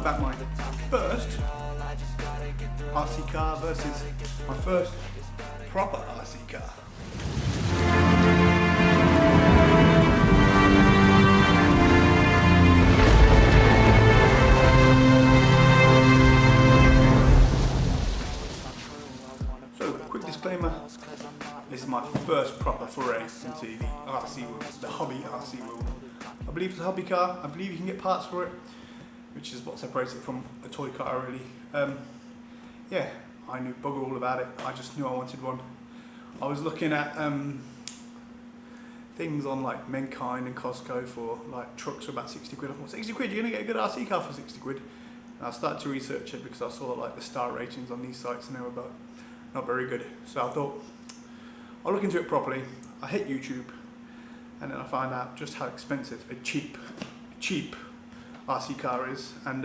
about my first RC car versus my first proper RC car. So, quick disclaimer, this is my first proper foray into the RC world, the hobby RC world. I believe it's a hobby car, I believe you can get parts for it, which is what separates it from a toy car really. Yeah, I knew bugger all about it, I just knew I wanted one. I was looking at things on like Mankind and Costco for like trucks for about 60 quid. I thought, 60 quid, you're going to get a good RC car for 60 quid. And I started to research it because I saw like the star ratings on these sites and they were about not very good. So I thought, I'll look into it properly. I hit YouTube and then I found out just how expensive a cheap RC car is. And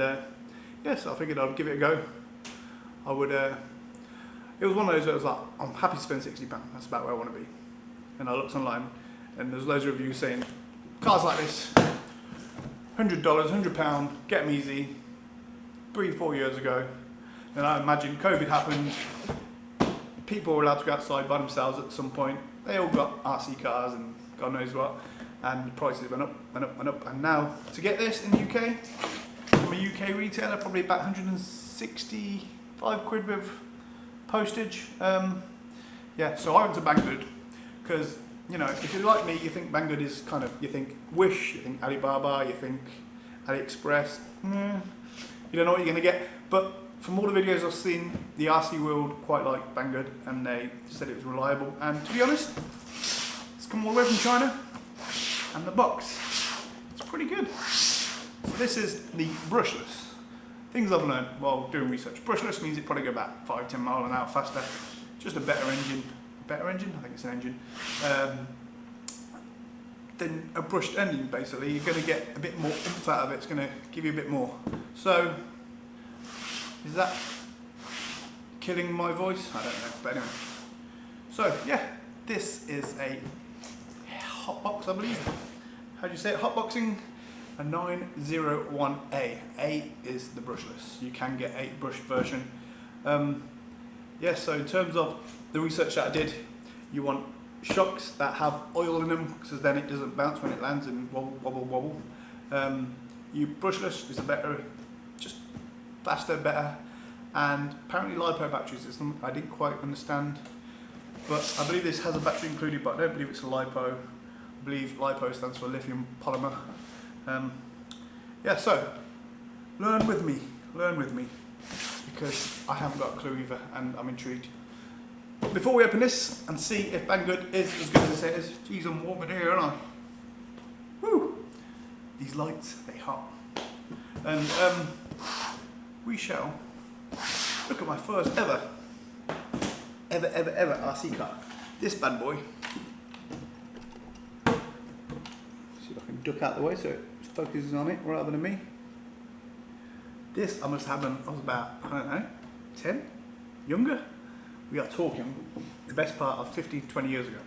yeah, so I figured I'd give it a go. I would, it was one of those where I was like, I'm happy to spend £60, that's about where I want to be. And I looked online and there's loads of reviews saying, cars like this, $100, £100, get them easy, 3-4 years ago. And I imagine COVID happened, people were allowed to go outside by themselves at some point. They all got RC cars and God knows what, and the prices went up and up and up. And now to get this in the UK, from a UK retailer, probably about 165 quid with postage. Yeah, so I went to Banggood because, you know, if you're like me, you think Banggood is kind of, you think Wish, you think Alibaba, you think AliExpress. You don't know what you're going to get, but from all the videos I've seen, the RC world quite like Banggood, and they said it was reliable. And to be honest, it's come all the way from China, and the box, it's pretty good. So this is the brushless. Things I've learned while doing research. Brushless means it probably go about 5-10 miles an hour faster. Just a better engine. Better engine? I think it's an engine. Than a brushed engine, basically. You're going to get a bit more oomph out of it. It's going to give you a bit more. So, is that killing my voice? I don't know, but anyway. So, yeah, this is a hotbox, I believe. How do you say it? Hotboxing a 901A. A is the brushless. You can get a brushed version. Yeah, so in terms of the research that I did, you want shocks that have oil in them, because then it doesn't bounce when it lands and wobble, wobble, wobble. Brushless is a better, just faster, better. And apparently LiPo batteries is something I didn't quite understand, but I believe this has a battery included, but I don't believe it's a LiPo. I believe LiPo stands for lithium polymer. Yeah, so learn with me, because I haven't got a clue either, and I'm intrigued. But before we open this and see if Banggood is as good as they say it is, geez, I'm warm in here, aren't I? Woo! These lights, they hot. And we shall look at my first ever RC car. This bad boy. See if I can duck out the way so it focuses on it rather than me. This I must have when I was about, I don't know, 10? Younger? We are talking the best part of 15-20 years ago.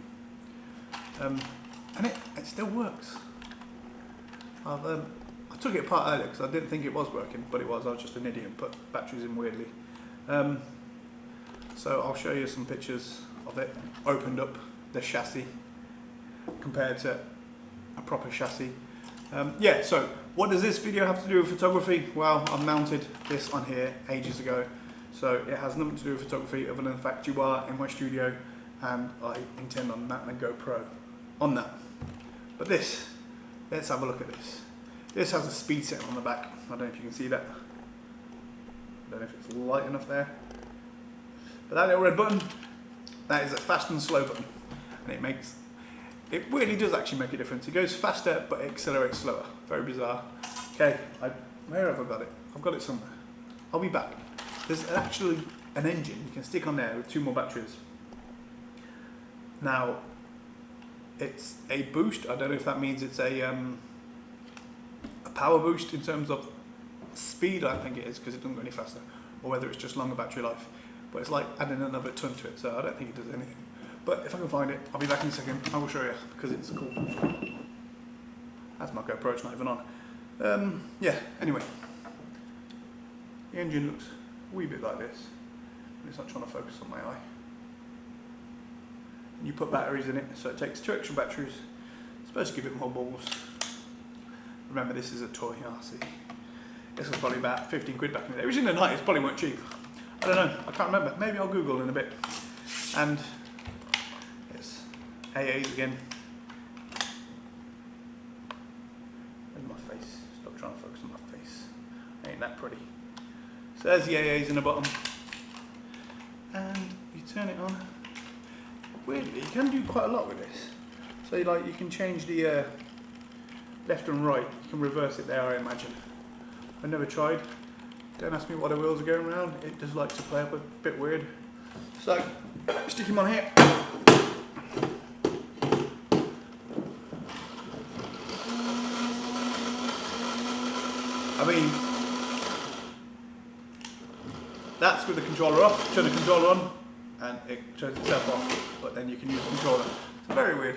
And it still works. I took it apart earlier because I didn't think it was working, but it was. I was just an idiot and put batteries in weirdly. So I'll show you some pictures of it opened up, the chassis, compared to a proper chassis. Yeah, so what does this video have to do with photography? Well, I mounted this on here ages ago, so it has nothing to do with photography other than the fact you are in my studio and I intend on mounting a GoPro on that. But this, let's have a look at this. This has a speed setting on the back. I don't know if you can see that. I don't know if it's light enough there. But that little red button, that is a fast and slow button. And it really does actually make a difference. It goes faster, but it accelerates slower. Very bizarre. Okay, where have I got it? I've got it somewhere. I'll be back. There's actually an engine you can stick on there with 2 more batteries. Now, it's a boost. I don't know if that means it's a power boost in terms of speed. I don't think it is because it doesn't go any faster. Or whether it's just longer battery life. But it's like adding another ton to it, so I don't think it does anything. But if I can find it, I'll be back in a second. I will show you because it's cool. That's my GoPro, it's not even on. Yeah, anyway. the engine looks a wee bit like this, and it's not trying to focus on my eye. And you put batteries in it, so it takes 2 extra batteries. It's supposed to give it more balls. Remember, this is a toy RC. This was probably about 15 quid back in the day. It was in the 90s, probably weren't cheap. I don't know, I can't remember. Maybe I'll Google in a bit. And it's AAs again. Where's my face? Stop trying to focus on my face. Ain't that pretty. So there's the AAs in the bottom. And you turn it on. Weirdly, you can do quite a lot with this. So you can change the left and right. You can reverse it there, I imagine. I've never tried. Don't ask me why the wheels are going around. It does like to play up a bit weird. So, stick him on here. I mean, that's with the controller off. Turn the controller on and it turns itself off, but then you can use the controller. It's very weird.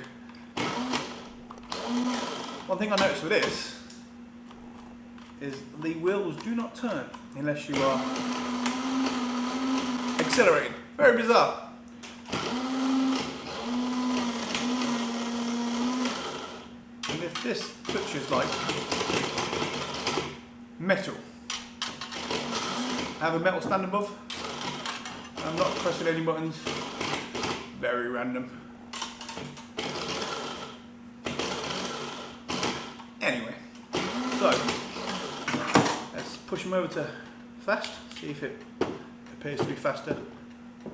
One thing I noticed with this is the wheels do not turn unless you are accelerating. Very bizarre. And if this touches like metal, I have a metal stand above. I'm not pressing any buttons. Very random. Anyway, so let's push them over to fast, see if it appears to be faster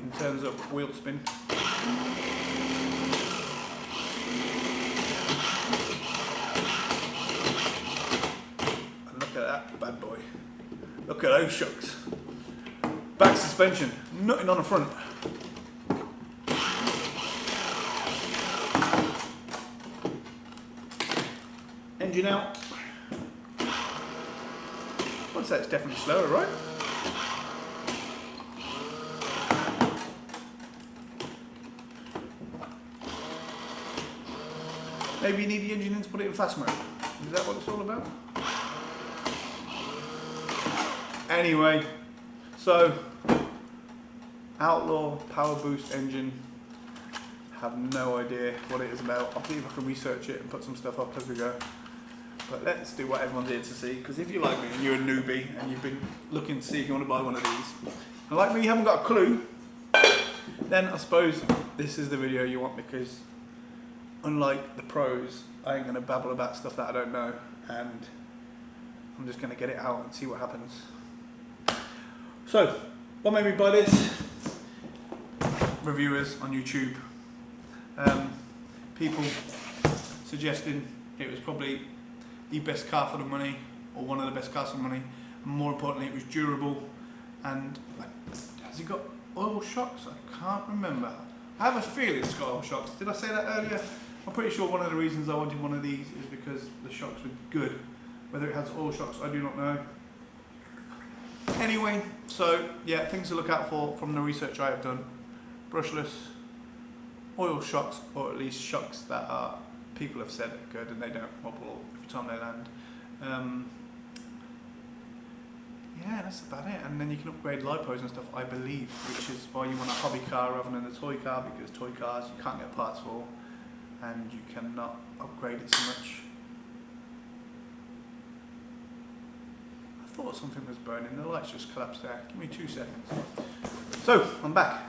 in terms of wheel spin. And look at that bad boy. Look at those shocks. Back suspension, nothing on the front. Engine out. I'd say it's definitely slower, right? Maybe you need the engine in to put it in fast mode. Is that what it's all about? Anyway, so Outlaw Power Boost engine. Have no idea what it is about. I'll see if I can research it and put some stuff up as we go. But let's do what everyone's here to see, because if you're like me and you're a newbie and you've been looking to see if you want to buy one of these, and like me you haven't got a clue, then I suppose this is the video you want, because unlike the pros, I ain't going to babble about stuff that I don't know, and I'm just going to get it out and see what happens. So, what made me buy this? Reviewers on YouTube. People suggesting it was probably the best car for the money, or one of the best cars for the money, and more importantly it was durable. And has it got oil shocks? I can't remember. I have a feeling it's got oil shocks. Did I say that earlier? I'm pretty sure one of the reasons I wanted one of these is because the shocks were good. Whether it has oil shocks, I do not know. Anyway, so yeah, things to look out for from the research I have done. Brushless, oil shocks, or at least shocks that are, people have said are good and they don't wobble every time they land. Yeah, that's about it. And then you can upgrade lipos and stuff, I believe, which is why you want a hobby car rather than a toy car, because toy cars you can't get parts for and you cannot upgrade it so much. I thought something was burning, the lights just collapsed there. Give me 2 seconds. So, I'm back.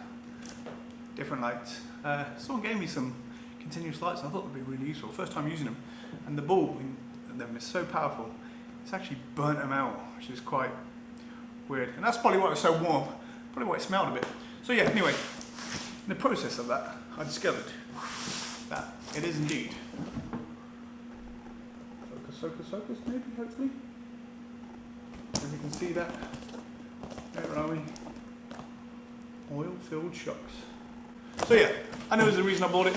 Different lights. Someone gave me some continuous lights and I thought they'd be really useful. First time using them. And the bulb in them is so powerful, it's actually burnt them out, which is quite weird. And that's probably why it was so warm. Probably why it smelled a bit. So yeah, anyway, in the process of that, I discovered that it is indeed. Focus, maybe, hopefully. As you can see that. Where are we? Oil-filled shocks. So yeah, I know there's a reason I bought it.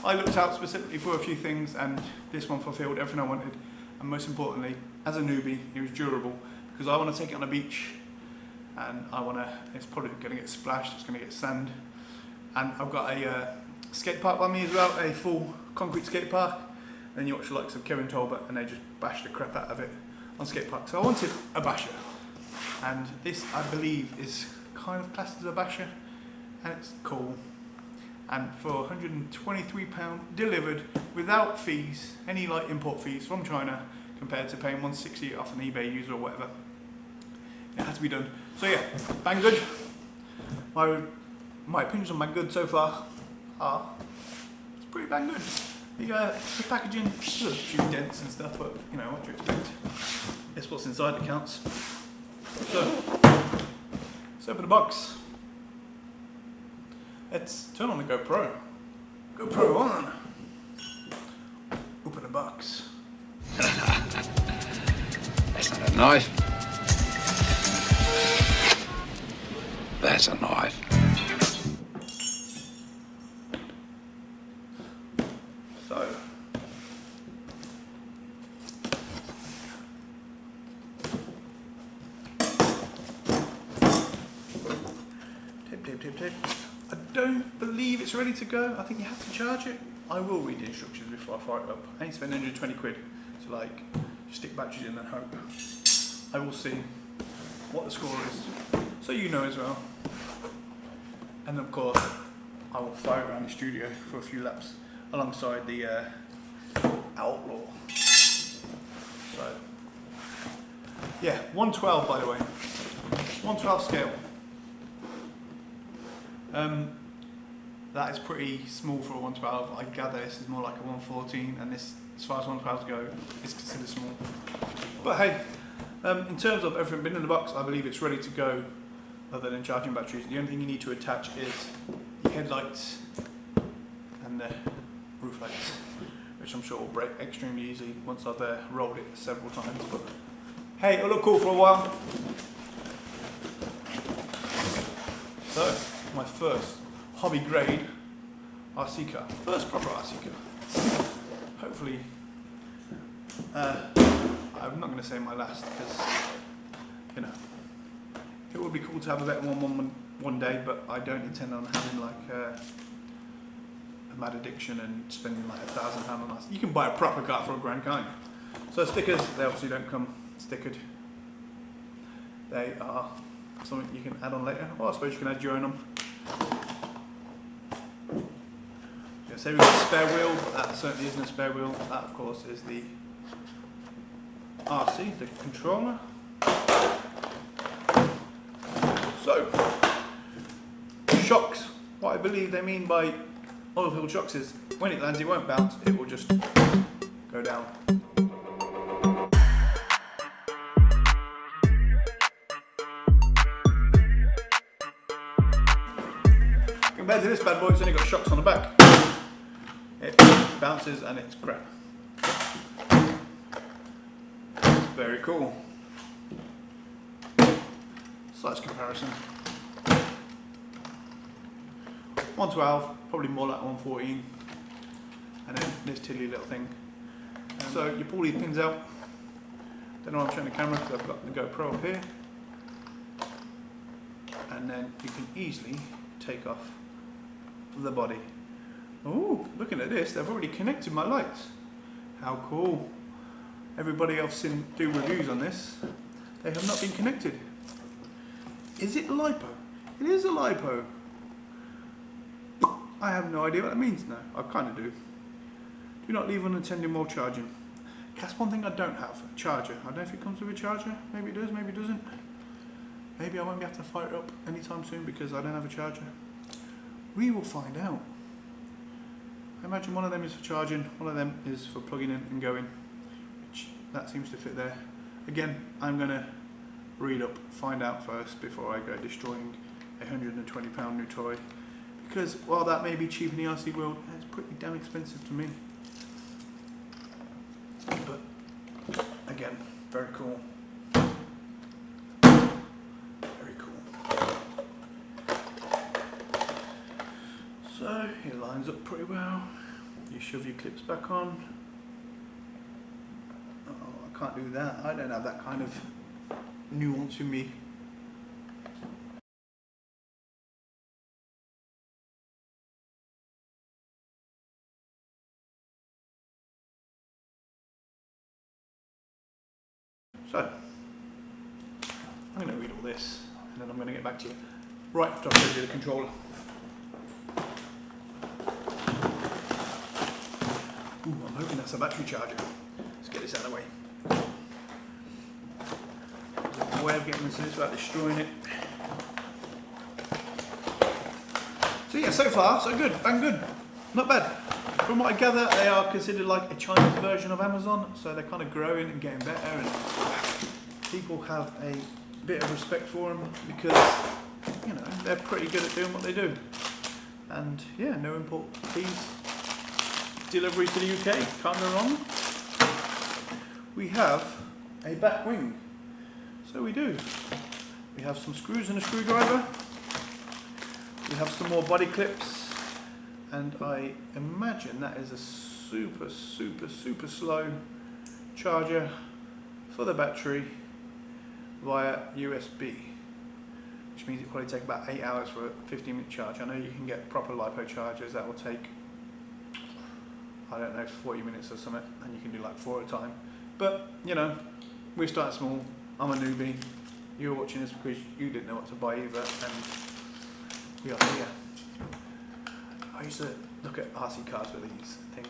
I looked out specifically for a few things and this one fulfilled everything I wanted. And most importantly, as a newbie, it was durable, because I want to take it on a beach and it's probably going to get splashed, it's going to get sand. And I've got a skate park by me as well, a full concrete skate park. And you watch the likes of Kevin Tolbert and they just bash the crap out of it on skate park. So I wanted a basher. and this I believe is kind of classed as a basher, and it's cool. And for £123 delivered without fees, any like import fees from China, compared to paying £160 off an eBay user or whatever, it had to be done. So yeah, Banggood. My opinions on Banggood so far are it's pretty Banggood. The packaging, there's a few dents and stuff, but you know what do you expect? It's what's inside that counts. So let's open the box. Let's turn on the GoPro. GoPro on. Open the box. That's not a knife. That's a knife. So, tape. I don't believe it's ready to go. I think you have to charge it. I will read the instructions before I fire it up. I ain't spend 120 quid to like stick batteries in and hope. I will see what the score is, so you know as well. And of course, I will fire it around the studio for a few laps alongside the Outlaw. So, yeah, 112 by the way. 112 scale. That is pretty small for a 112. I gather this is more like a 114, and this, as far as 112s go, is considered small. But hey, in terms of everything been in the box, I believe it's ready to go. Other than charging batteries, the only thing you need to attach is the headlights and the roof lights, which I'm sure will break extremely easy once I've rolled it several times. But hey, it'll look cool for a while. So, my first hobby grade RC car, first proper RC car. Hopefully, I'm not going to say my last, because you know it would be cool to have a better one day, but I don't intend on having like a mad addiction and spending like £1,000 on us. You can buy a proper car for £1,000, can't you? So stickers, they obviously don't come stickered. They are something you can add on later, or I suppose you can add your own on. Yeah, say we've got a spare wheel, that certainly isn't a spare wheel. That of course is the RC, the controller. So, shocks, what I believe they mean by oil-filled shocks is when it lands it won't bounce, it will just go down. Compared to this bad boy, it's only got shocks on the back. It bounces and it's crap. Very cool. Size comparison. 112, probably more like 114. And then this tiddly little thing. So you pull these pins out. Don't know why I'm showing the camera because I've got the GoPro up here. And then you can easily take off the body. Oh, looking at this, they've already connected my lights. How cool. Everybody I've seen do reviews on this, they have not been connected. Is it a LiPo? It is a LiPo. I have no idea what that means now. I kind of do. Do not leave unattended while charging. That's one thing I don't have, a charger. I don't know if it comes with a charger. Maybe it does, maybe it doesn't. Maybe I won't be able to fire it up anytime soon because I don't have a charger. We will find out. I imagine one of them is for charging, one of them is for plugging in and going, which that seems to fit there. Again, I'm going to read up, find out first before I go destroying a £120 new toy. Because while that may be cheap in the RC world, it's pretty damn expensive to me. But again, very cool. Very cool. So it lines up pretty well. You shove your clips back on. Oh, I can't do that. I don't have that kind of nuance in me. So, I'm going to read all this, and then I'm going to get back to you right after I show you the controller. Ooh, I'm hoping that's a battery charger. Let's get this out of the way. There's a way of getting this without destroying it. So yeah, so far so good, Banggood, not bad. From what I gather, they are considered like a Chinese version of Amazon, so they're kind of growing and getting better, and people have a bit of respect for them because, you know, they're pretty good at doing what they do. And yeah, no import fees, delivery to the UK, can't go wrong. We have a back wing, so we do. We have some screws and a screwdriver. We have some more body clips, and I imagine that is a super slow charger for the battery via USB, which means it probably take about 8 hours for a 15-minute charge. I know you can get proper LiPo chargers that will take, I don't know, 40 minutes or something, and you can do like 4 at a time. But, you know, we start small. I'm a newbie. You're watching this because you didn't know what to buy either, and we are here. I used to look at RC cars with these and think,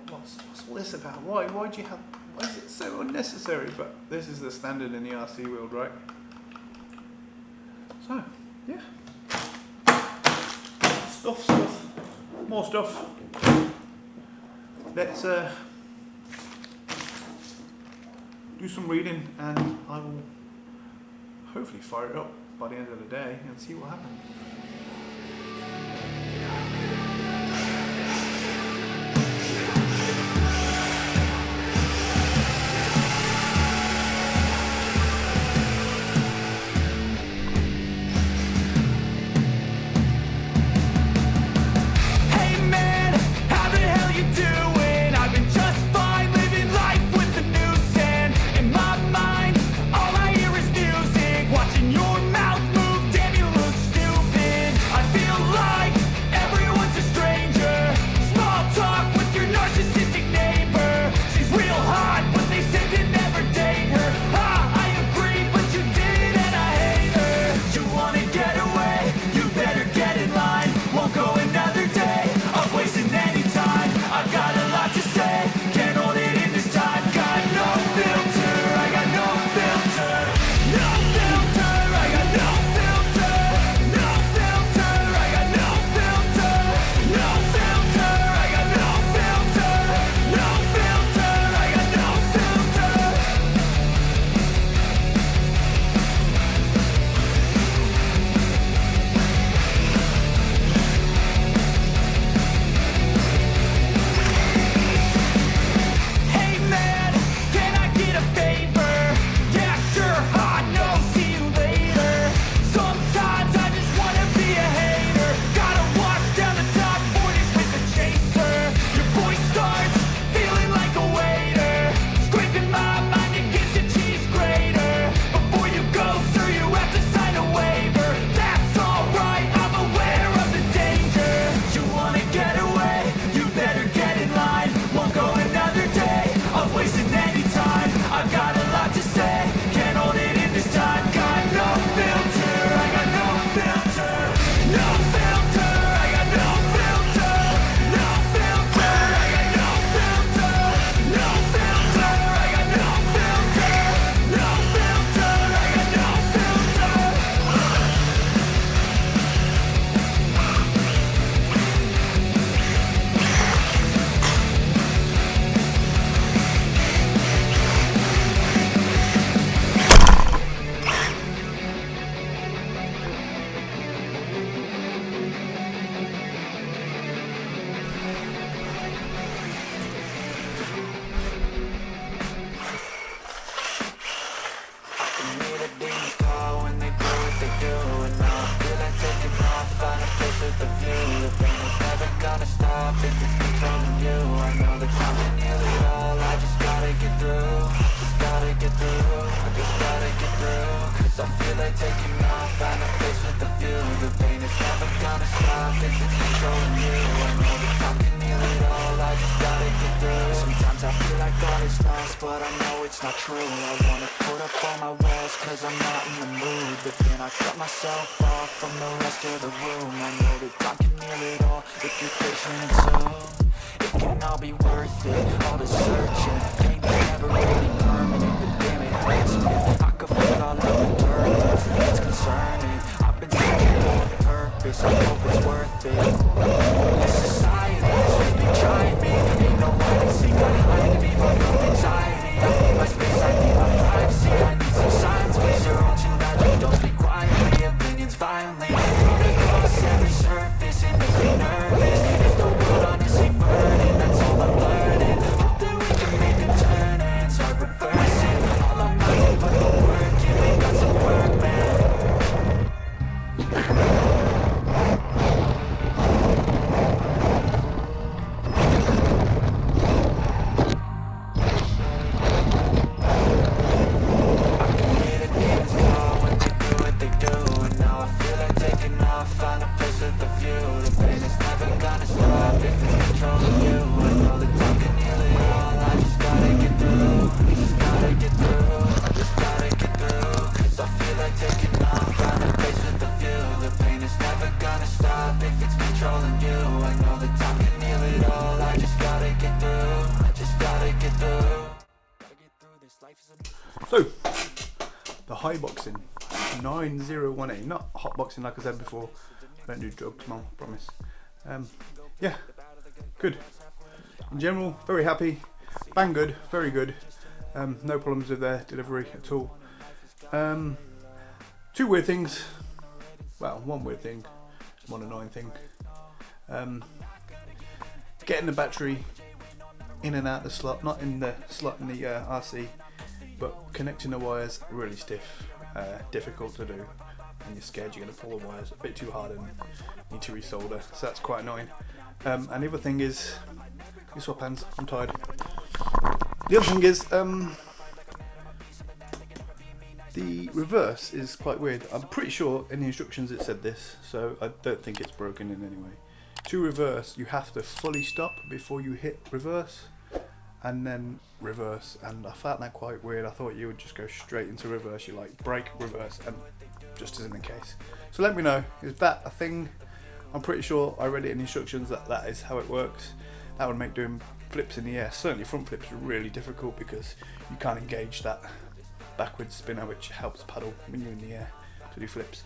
what's all this about? Why is it so unnecessary? But this is the standard in the RC world, right? So, yeah. Stuff. More stuff. Let's do some reading, and I will hopefully fire it up by the end of the day and see what happens. Sometimes I feel like all is lost, but I know it's not true. I wanna put up all my walls cause I'm not in the mood, but then I cut myself off from the rest of the room. I know that time can heal it all if you're patient and soon. It can all be worth it, all the searching. Pain is never really permanent, but damn it hurts me. I could feel all of the turbulence, it's concerning. I've been searching for a purpose, I hope it's worth it. This society is really trying me. Ain't no one can see behind me, but from anxiety. I need my space, I need my privacy. I need some silence, ways your own too loud. Don't speak quietly, opinions violently. They cross every surface, it makes me nervous. If the world honestly burning, that's all I'm learning. Hope that we can make a turn and start reversing. All I'm not but the work, yeah, we got some work, man. So, the Haiboxing 901A, not hotboxing like I said before. I don't do drugs, mum, promise. Yeah, good. In general, very happy. Banggood, very good. No problems with their delivery at all. Two weird things. Well, one weird thing, one annoying thing. Getting the battery in and out the slot, not in the slot in the RC, but connecting the wires really stiff, difficult to do, and you're scared you're going to pull the wires a bit too hard and need to resolder, so that's quite annoying. And the other thing is, you swap hands, I'm tired. The other thing is, the reverse is quite weird. I'm pretty sure in the instructions it said this, so I don't think it's broken in any way. To reverse, you have to fully stop before you hit reverse, and then reverse, and I found that quite weird. I thought you would just go straight into reverse. You like brake, reverse, and just isn't the case. So let me know, is that a thing? I'm pretty sure I read it in the instructions that that is how it works. That would make doing flips in the air, certainly front flips, are really difficult because you can't engage that backwards spinner which helps paddle when you're in the air to do flips.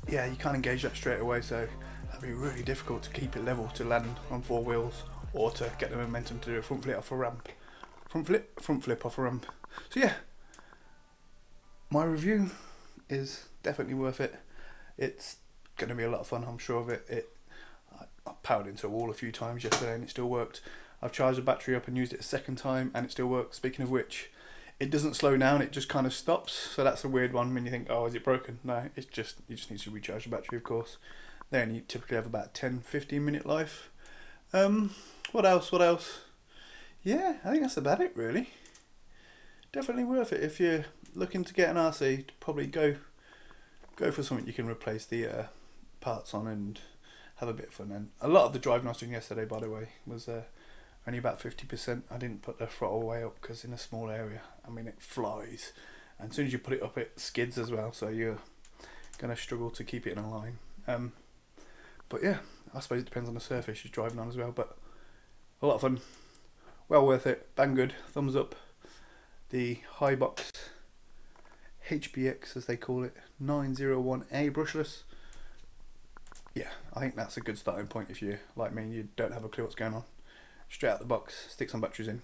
Yeah, you can't engage that straight away, so that'd be really difficult to keep it level to land on four wheels, or to get the momentum to do a front flip off a ramp. Front flip off a ramp. So yeah, my review is definitely worth it. It's going to be a lot of fun, I'm sure of it. I powered into a wall a few times yesterday and it still worked. I've charged the battery up and used it a second time and it still works. Speaking of which, it doesn't slow down, it just kind of stops. So that's a weird one when you think, oh, is it broken? No, it's just, you just need to recharge the battery, of course. They only typically have about 10-15 minute life. What else? Yeah, I think that's about it really. Definitely worth it if you're looking to get an RC. Probably go for something you can replace the parts on and have a bit of fun. And a lot of the driving I was doing yesterday, by the way, was only about 50%. I didn't put the throttle way up because in a small area, I mean, it flies, and as soon as you put it up, it skids as well, so you're gonna struggle to keep it in a line. But yeah, I suppose it depends on the surface you're driving on as well, but a lot of fun, well worth it. Banggood, thumbs up. The Haiboxing HBX, as they call it, 901A brushless. Yeah, I think that's a good starting point if you, like me, you don't have a clue what's going on. Straight out the box, stick some batteries in.